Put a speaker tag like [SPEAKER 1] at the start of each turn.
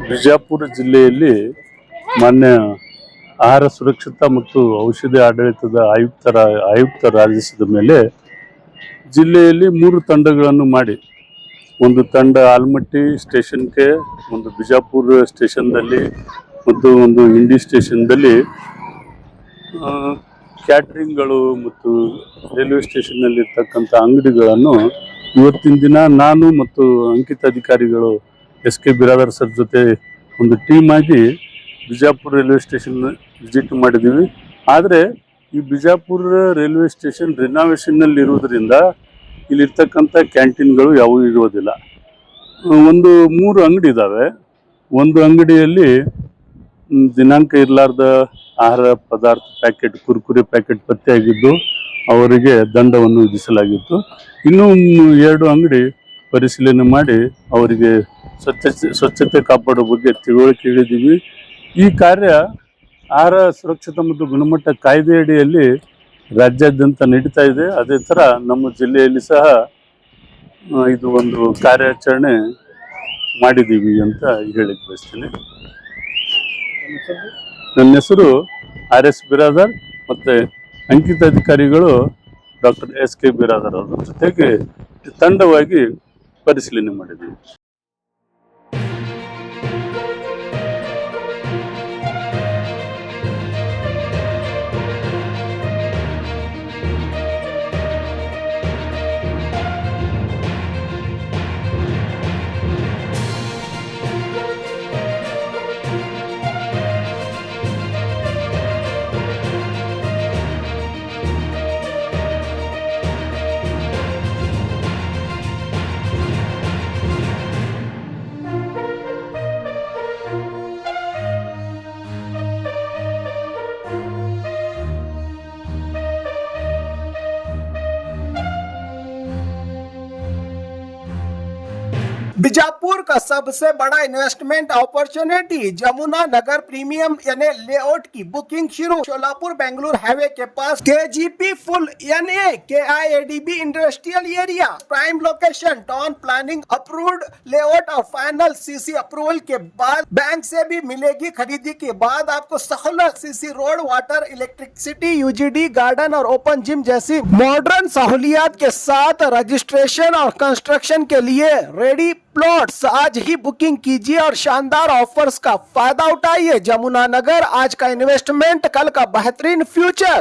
[SPEAKER 1] ಬಿಜಾಪುರ ಜಿಲ್ಲೆಯಲ್ಲಿ ಮಾನ್ಯ ಆಹಾರ ಸುರಕ್ಷತಾ ಮತ್ತು ಔಷಧಿ ಆಡಳಿತದ ಆಯುಕ್ತರ ಆದೇಶದ ಮೇಲೆ ಜಿಲ್ಲೆಯಲ್ಲಿ 3 ತಂಡಗಳನ್ನು ಮಾಡಿ, ಒಂದು ತಂಡ ಆಲ್ಮಟ್ಟಿ ಸ್ಟೇಷನ್ಗೆ, ಒಂದು ಬಿಜಾಪುರ ಸ್ಟೇಷನ್ದಲ್ಲಿ ಮತ್ತು ಒಂದು ಇಂಡಿ ಸ್ಟೇಷನ್ದಲ್ಲಿ ಕ್ಯಾಟ್ರಿಂಗ್ಗಳು ಮತ್ತು ರೈಲ್ವೆ ಸ್ಟೇಷನ್ನಲ್ಲಿರ್ತಕ್ಕಂಥ ಅಂಗಡಿಗಳನ್ನು ಇವತ್ತಿನ ದಿನ ನಾನು ಮತ್ತು ಅಂಕಿತ ಅಧಿಕಾರಿಗಳು SK ಬಿರಾದರ್ ಸರ್ ಜೊತೆ ಒಂದು ಟೀಮ್ ಆಗಿ ಬಿಜಾಪುರ ರೈಲ್ವೆ ಸ್ಟೇಷನ್ ವಿಸಿಟ್ ಮಾಡಿದ್ದೀವಿ. ಆದರೆ ಈ ಬಿಜಾಪುರ ರೈಲ್ವೆ ಸ್ಟೇಷನ್ ರಿನಾವೇಷನ್ನಲ್ಲಿ ಇರುವುದರಿಂದ ಇಲ್ಲಿರ್ತಕ್ಕಂಥ ಕ್ಯಾಂಟೀನ್ಗಳು ಯಾವುವು ಇರೋದಿಲ್ಲ. ಒಂದು 3 ಅಂಗಡಿ ಇದ್ದಾವೆ. ಒಂದು ಅಂಗಡಿಯಲ್ಲಿ ದಿನಾಂಕ ಇರಲಾರ್ದ ಆಹಾರ ಪದಾರ್ಥ ಪ್ಯಾಕೆಟ್, ಕುರ್ಕುರೆ ಪ್ಯಾಕೆಟ್ ಪತ್ತೆಯಾಗಿದ್ದು ಅವರಿಗೆ ದಂಡವನ್ನು ವಿಧಿಸಲಾಗಿತ್ತು. ಇನ್ನೂ 2 ಅಂಗಡಿ ಪರಿಶೀಲನೆ ಮಾಡಿ ಅವರಿಗೆ ಸ್ವಚ್ಛತೆ ಕಾಪಾಡೋ ಬಗ್ಗೆ ತಿಳುವಳಿಕೆ ಹೇಳಿದ್ದೀವಿ. ಈ ಕಾರ್ಯ ಆಹಾರ ಸುರಕ್ಷತಾ ಮತ್ತು ಗುಣಮಟ್ಟ ಕಾಯ್ದೆ ಅಡಿಯಲ್ಲಿ ರಾಜ್ಯಾದ್ಯಂತ ನಡೀತಾ ಇದೆ. ಅದೇ ಥರ ನಮ್ಮ ಜಿಲ್ಲೆಯಲ್ಲಿ ಸಹ ಇದು ಒಂದು ಕಾರ್ಯಾಚರಣೆ ಮಾಡಿದ್ದೀವಿ ಅಂತ ಹೇಳಿಕ್ಕೆ ಬಯಸ್ತೀನಿ. ನನ್ನ ಹೆಸರು RS ಬಿರಾದರ್ ಮತ್ತು ಅಂಕಿತ ಅಧಿಕಾರಿಗಳು ಡಾಕ್ಟರ್ SK ಬಿರಾದರ್ ಅವರ ಜೊತೆಗೆ ತಂಡವಾಗಿ ಪರಿಶೀಲನೆ ಮಾಡಿದ್ದೀವಿ.
[SPEAKER 2] बीजापुर का सबसे बड़ा इन्वेस्टमेंट अपॉर्चुनिटी जमुना नगर प्रीमियम यानी लेआउट की बुकिंग शुरू। सोलापुर बेंगलुरु हाईवे के पास KGP फुल यानी KIADB industrial area, prime location, town planning approved layout और फाइनल CC अप्रूवल के बाद बैंक से भी मिलेगी। खरीदी के बाद आपको सहूलत CC road, water, electricity, UGD, garden और ओपन जिम जैसी मॉडर्न सहूलियात के साथ रजिस्ट्रेशन और कंस्ट्रक्शन के लिए रेडी प्लॉट्स। आज ही बुकिंग कीजिए और शानदार ऑफर्स का फायदा उठाइए। जमुना नगर, आज का इन्वेस्टमेंट, कल का बेहतरीन फ्यूचर।